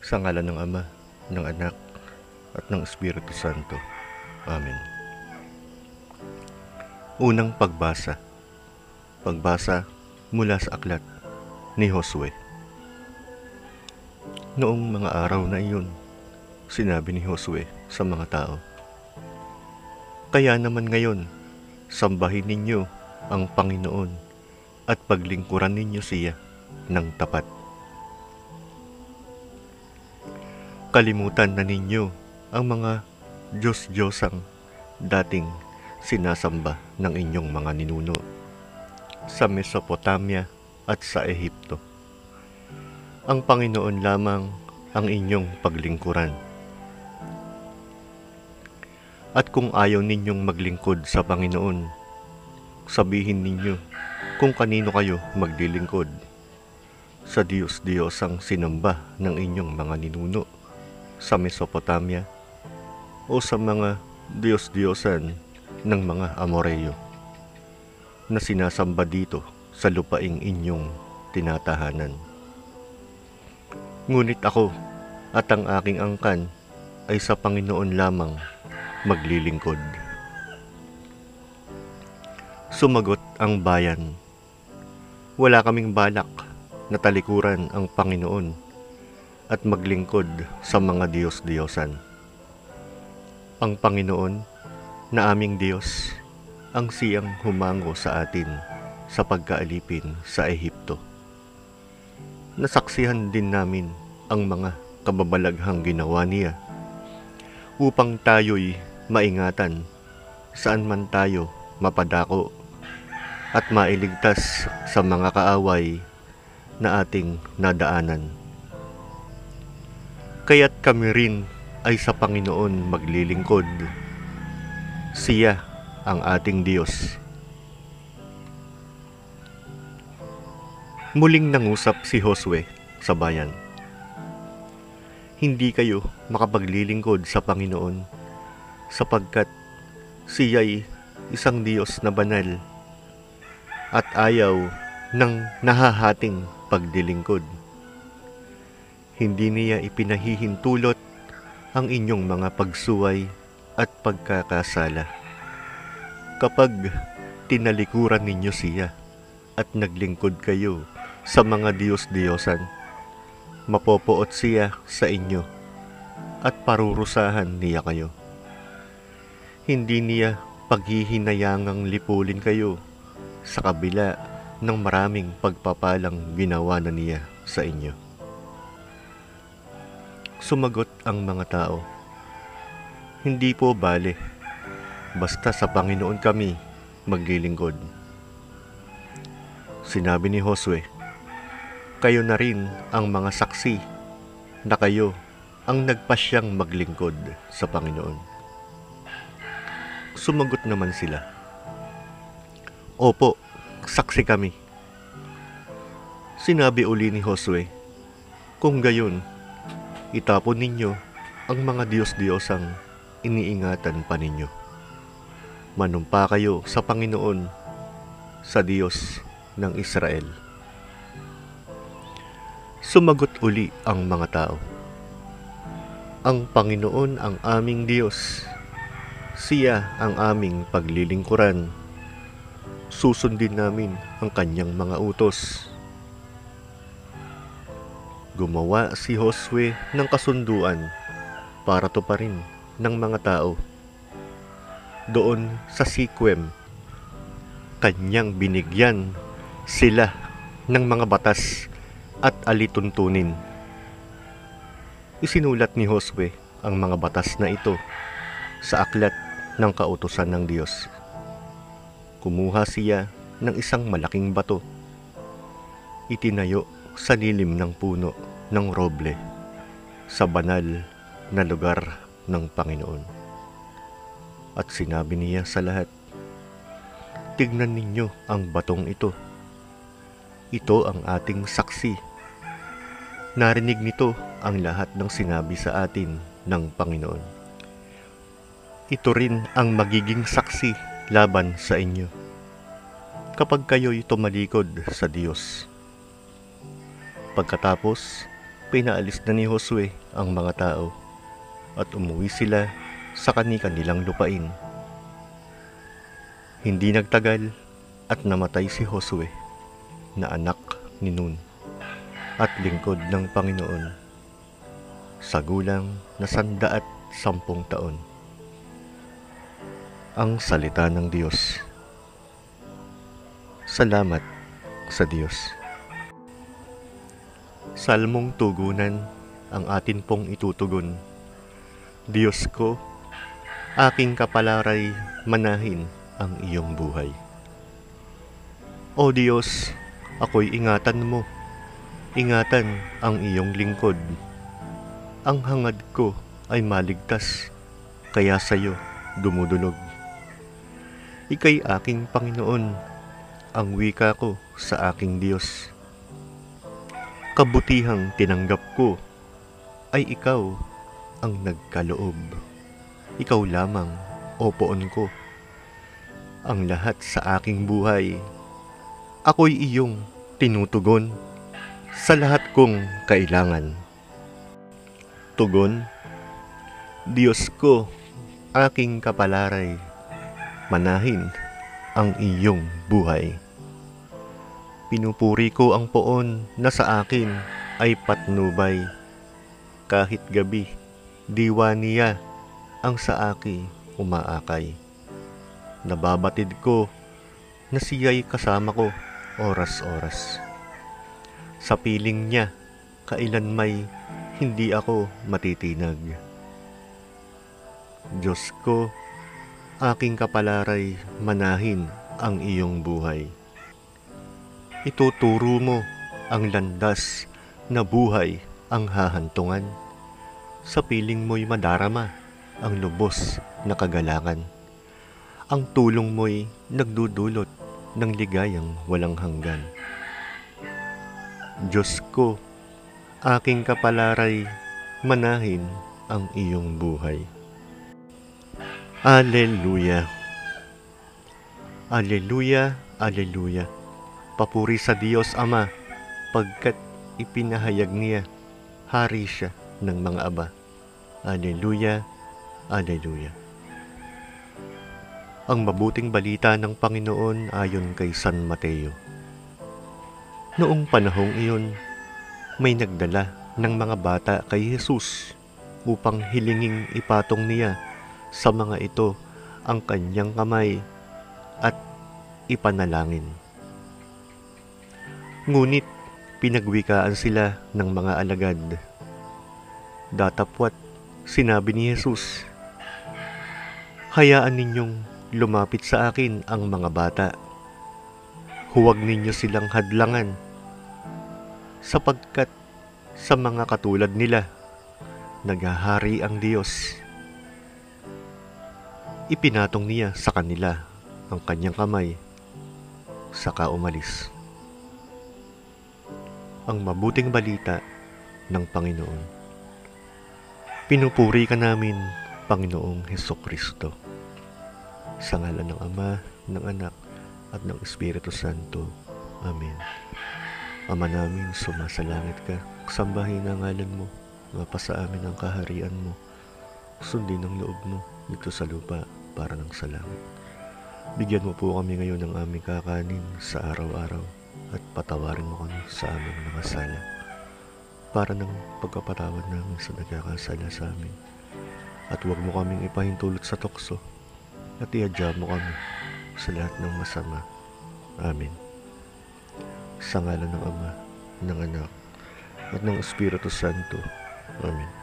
Sa ngalan ng Ama, ng Anak, at ng Espiritu Santo. Amen. Unang pagbasa. Pagbasa mula sa aklat ni Josue. Noong mga araw na iyon, sinabi ni Josue sa mga tao, "Kaya naman ngayon, sambahin ninyo ang Panginoon at paglingkuran ninyo siya ng tapat. Kalimutan na ninyo ang mga Diyos-Diyosang dating sinasamba ng inyong mga ninuno sa Mesopotamia at sa Ehipto. Ang Panginoon lamang ang inyong paglingkuran. At kung ayaw ninyong maglingkod sa Panginoon, sabihin ninyo kung kanino kayo maglilingkod, sa Diyos-Diyosang sinamba ng inyong mga ninuno sa Mesopotamia o sa mga Diyos-Diyosan ng mga Amoreo na sinasamba dito sa lupaing inyong tinatahanan. Ngunit ako at ang aking angkan ay sa Panginoon lamang maglilingkod." Sumagot ang bayan, "Wala kaming balak na talikuran ang Panginoon at maglingkod sa mga Diyos-Diyosan. Ang Panginoon na aming Diyos ang siyang humango sa atin sa pagkaalipin sa Ehipto. Nasaksihan din namin ang mga kababalaghang ginawa niya upang tayo'y maingatan saan man tayo mapadako at mailigtas sa mga kaaway na ating nadaanan. Kaya't kami rin ay sa Panginoon maglilingkod. Siya ang ating Diyos." Muling nangusap si Josue sa bayan, "Hindi kayo makapaglilingkod sa Panginoon sapagkat siya'y isang Diyos na banal at ayaw ng nahahating pagdilingkod. Hindi niya ipinahihintulot ang inyong mga pagsuway at pagkakasala. Kapag tinalikuran ninyo siya at naglingkod kayo sa mga Diyos-Diyosan, mapopoot siya sa inyo at parurusahan niya kayo. Hindi niya paghihinayangang lipulin kayo sa kabila ng maraming pagpapalang ginawa na niya sa inyo." Sumagot ang mga tao, "Hindi po bale, basta sa Panginoon kami maglilingkod." Sinabi ni Josue, "Kayo na rin ang mga saksi na kayo ang nagpasyang maglingkod sa Panginoon." Sumagot naman sila, "Opo, saksi kami." Sinabi uli ni Josue, "Kung gayon, itapon ninyo ang mga Diyos-Diyosang iniingatan pa ninyo. Manumpa kayo sa Panginoon, sa Diyos ng Israel." Sumagot uli ang mga tao, "Ang Panginoon ang aming Diyos. Siya ang aming paglilingkuran. Susundin namin ang kanyang mga utos." Gumawa si Josue ng kasunduan para tuparin ng mga tao. Doon sa Siquem, kanyang binigyan sila ng mga batas at alituntunin. Isinulat ni Josue ang mga batas na ito sa aklat ng kautusan ng Diyos. Kumuha siya ng isang malaking bato. Itinayo sa lilim ng puno ng roble sa banal na lugar ng Panginoon. At sinabi niya sa lahat, "Tignan ninyo ang batong ito. Ito ang ating saksi. Narinig nito ang lahat ng sinabi sa atin ng Panginoon. Ito rin ang magiging saksi laban sa inyo kapag kayo'y tumalikod sa Diyos." Pagkatapos Pinaalis na ni Josue ang mga tao at umuwi sila sa kani-kanilang lupain. Hindi nagtagal at namatay si Josue na anak ni Nun at lingkod ng Panginoon sa gulang na 110 taon. Ang salita ng Diyos. Salamat sa Diyos. Salmong tugunan ang atin pong itutugon. Diyos ko, aking kapalaray, manahin ang iyong buhay. O Diyos, ako'y ingatan mo. Ingatan ang iyong lingkod. Ang hangad ko ay maligtas, kaya sa'yo dumudulog. Ika'y aking Panginoon, ang wika ko sa aking Diyos. Kabutihang tinanggap ko ay ikaw ang nagkaloob. Ikaw lamang, o poon ko, ang lahat sa aking buhay. Ako'y iyong tinutugon sa lahat kong kailangan. Tugon, Diyos ko, aking kapalaray, manahin ang iyong buhay. Pinupuri ko ang poon na sa akin ay patnubay. Kahit gabi, diwa niya ang sa akin umaakay. Nababatid ko na siya'y kasama ko oras-oras. Sa piling niya, kailan may hindi ako matitinag. Diyos ko, aking kapalaray, manahin ang iyong buhay. Ituturo mo ang landas na buhay ang hahantungan. Sa piling mo'y madarama ang lubos na kagalangan. Ang tulong mo'y nagdudulot ng ligayang walang hanggan. Diyos ko, aking kapalaray, manahin ang iyong buhay. Alleluia! Alleluia! Alleluia! Papuri sa Diyos Ama, pagkat ipinahayag niya, hari siya ng mga aba. Alleluia! Alleluia! Ang mabuting balita ng Panginoon ayon kay San Mateo. Noong panahong iyon, may nagdala ng mga bata kay Jesus upang hilinging ipatong niya sa mga ito ang kanyang kamay at ipanalangin. Ngunit pinagwikaan sila ng mga alagad. Datapwat sinabi ni Jesus, hayaan ninyong lumapit sa akin ang mga bata. Huwag ninyo silang hadlangan, sapagkat sa mga katulad nila, naghahari ang Diyos. Ipinatong niya sa kanila ang kanyang kamay, saka umalis. Ang mabuting balita ng Panginoon. Pinupuri ka namin, Panginoong Hesukristo. Sa ngalan ng Ama, ng Anak, at ng Espiritu Santo. Amen. Ama namin, sumasalangit ka, sambahin ang ngalan mo, mapasa amin ang kaharian mo, sundin ang loob mo dito sa lupa para ng sa langit. Bigyan mo po kami ngayon ng aming kakanin sa araw-araw at patawarin mo kami sa aming mga sala para ng pagkapatawad namin sa nagkakasala sa amin. At huwag mo kaming ipahintulot sa tukso at iadya mo kami sa lahat ng masama. Amen. Sa ngalan ng Ama, ng Anak, at ng Espiritu Santo. Amen.